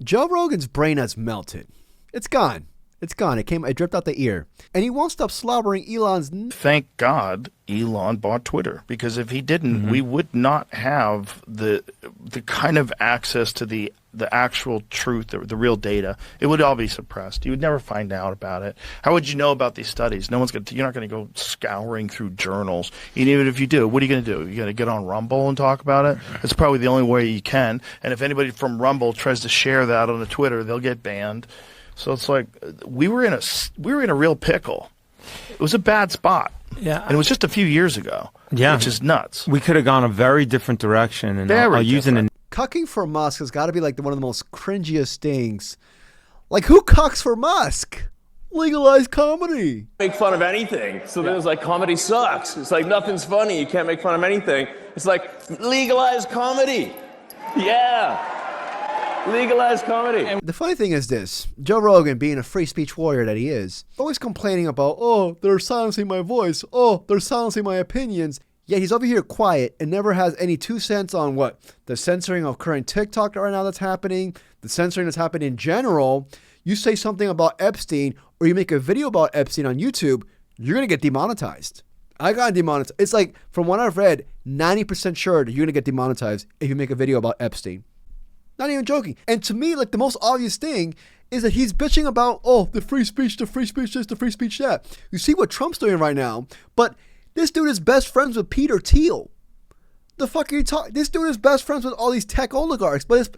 Joe Rogan's brain has melted. It's gone. It's gone. It dripped out the ear. And he won't stop slobbering Elon's... Thank God Elon bought Twitter, because if he didn't, we would not have the kind of access to the actual truth, the real data. It would all be suppressed. You would never find out about it. How would you know about these studies? You're not going to go scouring through journals. And even if you do, what are you going to do? You're going to get on Rumble and talk about it? It's probably the only way you can. And if anybody from Rumble tries to share that on the Twitter, they'll get banned. So it's like we were in a real pickle. It was a bad spot. Yeah. And it was just a few years ago. Yeah. Which is nuts. We could have gone a very different direction. And I'll use it. Cucking for Musk has got to be like one of the most cringiest things. Like, who cucks for Musk? Legalize comedy. Make fun of anything. So then it's like, comedy sucks. It's like, nothing's funny. You can't make fun of anything. It's like, legalize comedy. Yeah. Legalize comedy. The funny thing is this. Joe Rogan, being a free speech warrior that he is, always complaining about, oh, they're silencing my voice. Oh, they're silencing my opinions. Yet he's over here quiet and never has any 2 cents on what? The censoring of current TikTok right now that's happening, the censoring that's happening in general. You say something about Epstein or you make a video about Epstein on YouTube, you're going to get demonetized. I got demonetized. It's like, from what I've read, 90% sure that you're going to get demonetized if you make a video about Epstein. Not even joking. And to me, like, the most obvious thing is that he's bitching about, oh, the free speech this, the free speech that. You see what Trump's doing right now, but this dude is best friends with Peter Thiel. The fuck are you talking? This dude is best friends with all these tech oligarchs, but it's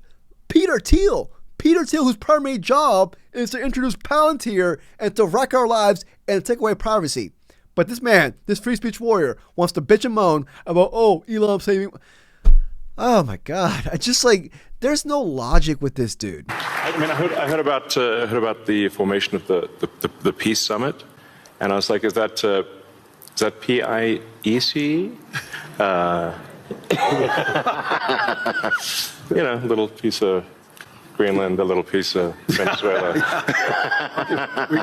Peter Thiel. Peter Thiel, whose primary job is to introduce Palantir and to wreck our lives and take away privacy. But this man, this free speech warrior, wants to bitch and moan about, oh, Elon saving... Oh my God! I just like, there's no logic with this dude. I mean, I heard about the formation of the Peace Summit, and I was like, is that PIEC? A little piece of Greenland, a little piece of Venezuela.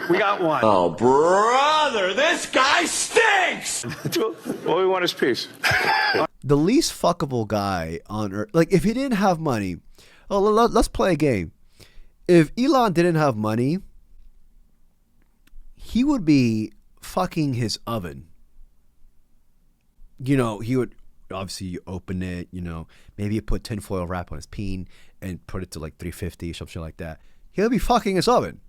we got one. Oh, brother, this guy stinks! All we want is peace. The least fuckable guy on earth. Like, if he didn't have money, let's play a game. If Elon didn't have money, he would be fucking his oven. He would, obviously, you open it, maybe you put tinfoil wrap on his peen and put it to like 350 or something like that. He'll be fucking his oven.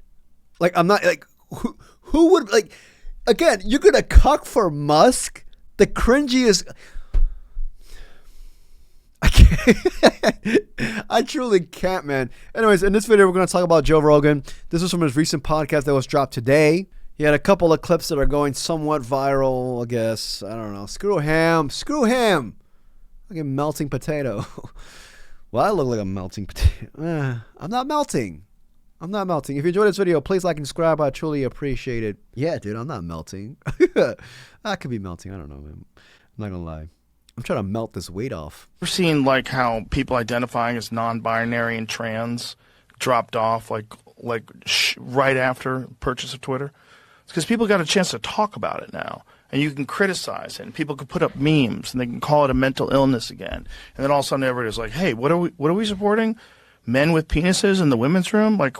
Like, I'm not, like, who would, like, again, you're gonna cuck for Musk? The cringiest... I can't. I truly can't, man. Anyways, in this video, we're going to talk about Joe Rogan. This is from his recent podcast that was dropped today. He had a couple of clips that are going somewhat viral, I guess. I don't know. Screw him. Screw him. Like a melting potato. Well, I look like a melting potato. I'm not melting. I'm not melting. If you enjoyed this video, please like and subscribe. I truly appreciate it. Yeah, dude, I'm not melting. I could be melting. I don't know, man. I'm not going to lie. I'm trying to melt this weight off. We're seeing like how people identifying as non-binary and trans dropped off like right after purchase of Twitter. It's because people got a chance to talk about it now, and you can criticize it, and people can put up memes, and they can call it a mental illness again. And then all of a sudden, everybody's like, "Hey, what are we supporting? Men with penises in the women's room? Like,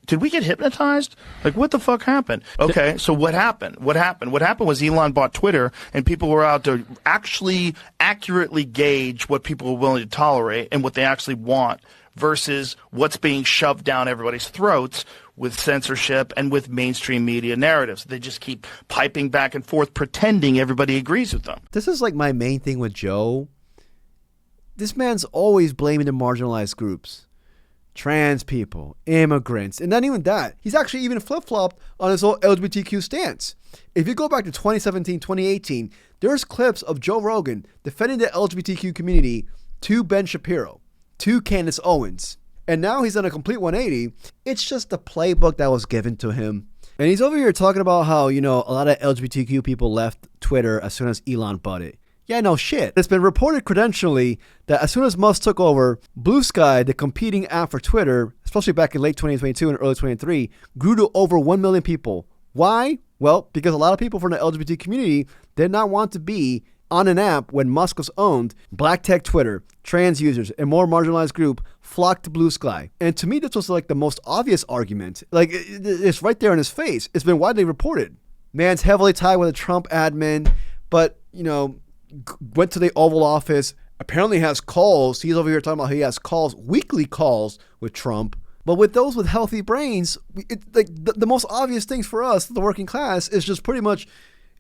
did we get hypnotized? Like, what the fuck happened?" Okay, so what happened? What happened was Elon bought Twitter, and people were out to actually accurately gauge what people were willing to tolerate and what they actually want versus what's being shoved down everybody's throats with censorship and with mainstream media narratives. They just keep piping back and forth, pretending everybody agrees with them. This is like my main thing with Joe. This man's always blaming the marginalized groups. Trans people, immigrants, and not even that. He's actually even flip-flopped on his whole LGBTQ stance. If you go back to 2017, 2018, there's clips of Joe Rogan defending the LGBTQ community to Ben Shapiro, to Candace Owens. And now he's on a complete 180. It's just the playbook that was given to him. And he's over here talking about how, a lot of LGBTQ people left Twitter as soon as Elon bought it. Yeah, no shit. It's been reported credentially that as soon as Musk took over, Blue Sky, the competing app for Twitter, especially back in late 2022 and early 2023, grew to over 1 million people. Why? Well, because a lot of people from the LGBT community did not want to be on an app when Musk was owned, black tech Twitter, trans users, and more marginalized group flocked to Blue Sky. And to me, this was like the most obvious argument. Like, it's right there in his face. It's been widely reported. Man's heavily tied with a Trump admin, but, went to the Oval Office, apparently has calls. He's over here talking about he has calls, weekly calls with Trump. But with those with healthy brains, the most obvious things for us, the working class, is just pretty much,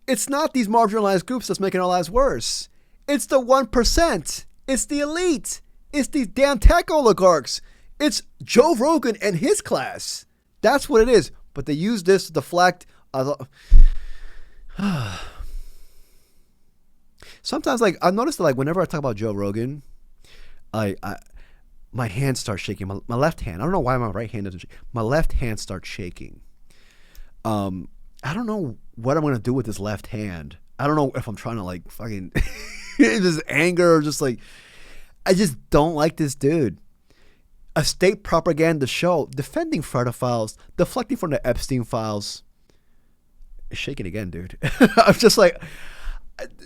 it's not these marginalized groups that's making our lives worse. It's the 1%. It's the elite. It's these damn tech oligarchs. It's Joe Rogan and his class. That's what it is. But they use this to deflect. Sometimes, I've noticed that, whenever I talk about Joe Rogan, my hand starts shaking. My left hand. I don't know why my right hand doesn't shake. My left hand starts shaking. I don't know what I'm gonna do with this left hand. I don't know if I'm trying to fucking just anger or just I just don't like this dude. A state propaganda show defending pedophiles, deflecting from the Epstein files. Shaking again, dude. I'm just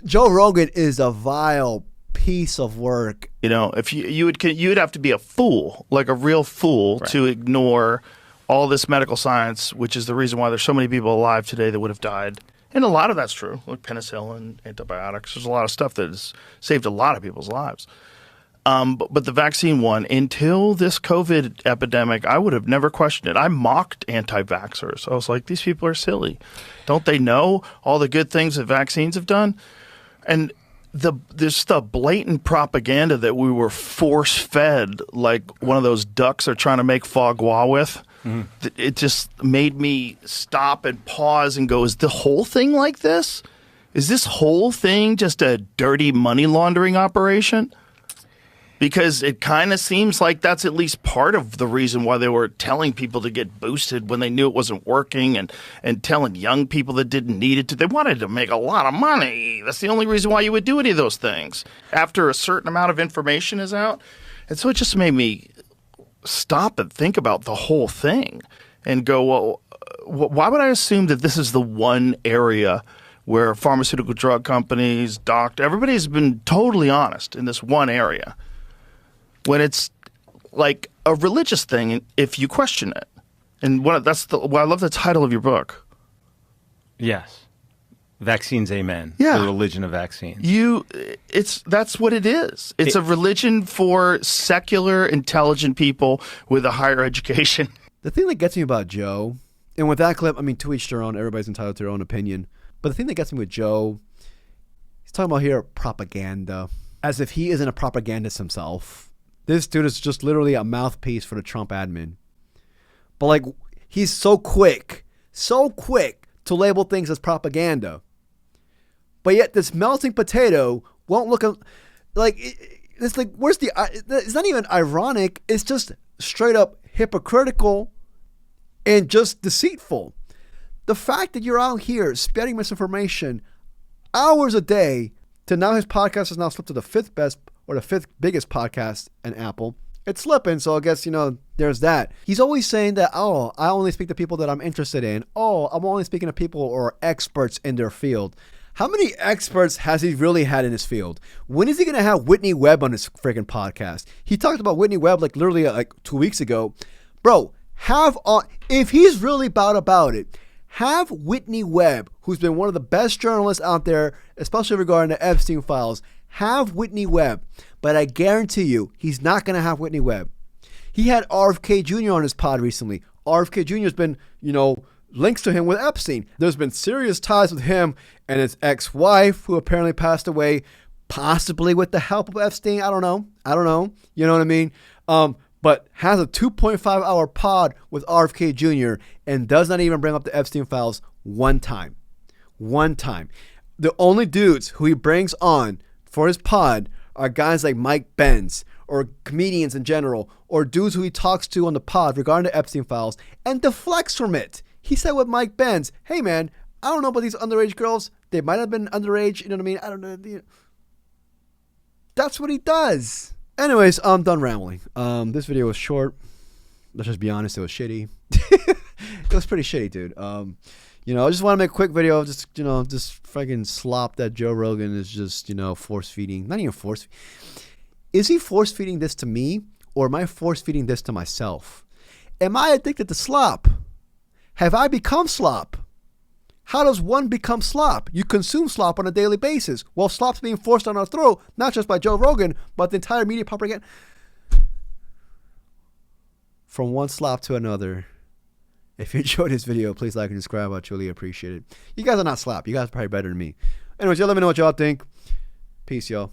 Joe Rogan is a vile piece of work. If you'd have to be a fool, like a real fool, right, to ignore all this medical science, which is the reason why there's so many people alive today that would have died. And a lot of that's true, like penicillin, antibiotics. There's a lot of stuff that has saved a lot of people's lives. But the vaccine one, until this COVID epidemic, I would have never questioned it. I mocked anti-vaxxers. I was like, these people are silly. Don't they know all the good things that vaccines have done? And there's the blatant propaganda that we were force-fed, like one of those ducks they're trying to make foie gras with. Mm-hmm. It just made me stop and pause and go, is the whole thing like this? Is this whole thing just a dirty money laundering operation? Because it kind of seems like that's at least part of the reason why they were telling people to get boosted when they knew it wasn't working, and telling young people that didn't need it to. They wanted to make a lot of money. That's the only reason why you would do any of those things after a certain amount of information is out. And so it just made me stop and think about the whole thing and go, well, why would I assume that this is the one area where pharmaceutical drug companies, everybody's been totally honest in this one area, when it's like a religious thing if you question it? And I love the title of your book. Yes. Vaccines, amen. Yeah. The religion of vaccines. That's what it is. It's a religion for secular, intelligent people with a higher education. The thing that gets me about Joe, and with that clip, to each their own, everybody's entitled to their own opinion. But the thing that gets me with Joe, he's talking about here propaganda, as if he isn't a propagandist himself. This dude is just literally a mouthpiece for the Trump admin. But he's so quick to label things as propaganda. But yet this melting potato won't look it's where's it's not even ironic. It's just straight up hypocritical and just deceitful. The fact that you're out here spreading misinformation hours a day to now his podcast has now slipped to the fifth best or the fifth biggest podcast in Apple. It's slipping, so I guess, there's that. He's always saying that, I only speak to people that I'm interested in. I'm only speaking to people who are experts in their field. How many experts has he really had in his field? When is he going to have Whitney Webb on his freaking podcast? He talked about Whitney Webb literally 2 weeks ago. Bro, if he's really about it, have Whitney Webb, who's been one of the best journalists out there, especially regarding the Epstein files, have Whitney Webb. But I guarantee you, he's not going to have Whitney Webb. He had RFK Jr. on his pod recently. RFK Jr. has been, links to him with Epstein. There's been serious ties with him and his ex-wife, who apparently passed away, possibly with the help of Epstein. I don't know. You know what I mean? But has a 2.5-hour pod with RFK Jr. and does not even bring up the Epstein files one time. The only dudes who he brings on for his pod are guys like Mike Benz, or comedians in general, or dudes who he talks to on the pod regarding the Epstein files and deflects from it. He said with Mike Benz, hey man, I don't know about these underage girls. They might have been underage, you know what I mean? I don't know. That's what he does. Anyways, I'm done rambling. This video was short. Let's just be honest, it was shitty. It was pretty shitty, dude. You know, I just want to make a quick video of just, you know, just fucking slop that Joe Rogan is just, you know, force feeding. Not even force. Is he force feeding this to me, or am I force feeding this to myself? Am I addicted to slop? Have I become slop? How does one become slop? You consume slop on a daily basis. Well, slop's being forced on our throat, not just by Joe Rogan, but the entire media propaganda. From one slop to another. If you enjoyed this video, please like and subscribe. I truly appreciate it. You guys are not slop. You guys are probably better than me. Anyways, y'all let me know what y'all think. Peace, y'all.